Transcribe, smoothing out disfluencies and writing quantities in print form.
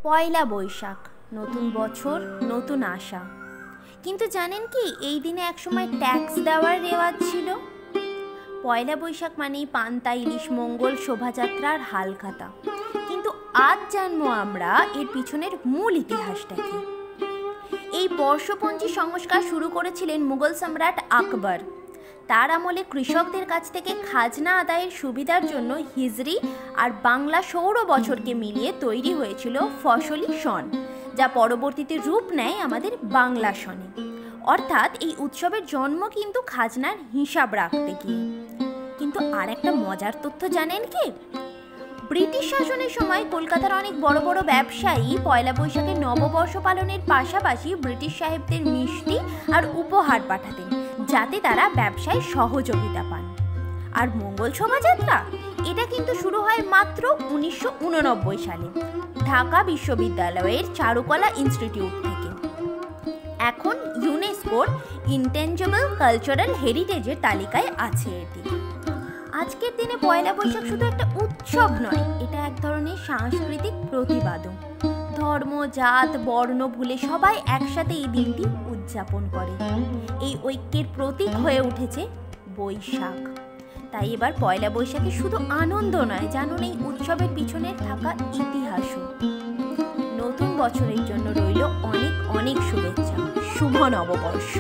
পয়লা বৈশাখ, নতুন বছর, নতুন আশা। কিন্তু জানেন কি, এই দিনে একসময় ট্যাক্স দেওয়ার রেওয়াজ ছিল। পয়লা বৈশাখ মানেই পান্তা ইলিশ, মঙ্গল শোভাযাত্রা আর হালখাতা। কিন্তু আজ জানবো আমরা এর পিছনের মূল ইতিহাসটা কি। এই বর্ষপঞ্জি সংস্কার শুরু করেছিলেন মুঘল সম্রাট আকবর। তার আমলে কৃষকদের কাছ থেকে খাজনা আদায়ের সুবিধার জন্য হিজরি আর বাংলা সৌর বছরকে মিলিয়ে তৈরি হয়েছিল ফসলি সন, যা পরবর্তীতে রূপ নেয় আমাদের বাংলা সনে। অর্থাৎ এই উৎসবের জন্ম কিন্তু খাজনার হিসাব রাখতে গিয়ে। কিন্তু আর একটা মজার তথ্য জানেন কি? ব্রিটিশ শাসনের সময় কলকাতার অনেক বড় বড় ব্যবসায়ী পয়লা বৈশাখে নববর্ষ পালনের পাশাপাশি ব্রিটিশ সাহেবদের মিষ্টি আর উপহার পাঠাতেন, যাতে তারা ব্যবসায় সহযোগিতা পান। আর মঙ্গল শোভাযাত্রা, এটা কিন্তু শুরু হয় মাত্র 1989 সালে ঢাকা বিশ্ববিদ্যালয়ের চারুকলা ইনস্টিটিউট থেকে। এখন ইউনেস্কোর ইনটেনজিবল কালচারাল হেরিটেজের তালিকায় আছে এটি। আজকের দিনে পয়লা বৈশাখ শুধু একটা উৎসব নয়, এটা এক ধরনের সাংস্কৃতিক প্রতিবাদন। ধর্ম, জাত, বর্ণ ভুলে সবাই একসাথে এই দিনটি উদযাপন করে। এই ঐক্যের প্রতীক হয়ে উঠেছে বৈশাখ। তাই এবার পয়লা বৈশাখে শুধু আনন্দ নয়, জানুন এই উৎসবের পিছনে থাকা ইতিহাসও। নতুন বছরের জন্য রইল অনেক অনেক শুভেচ্ছা। শুভ নববর্ষ।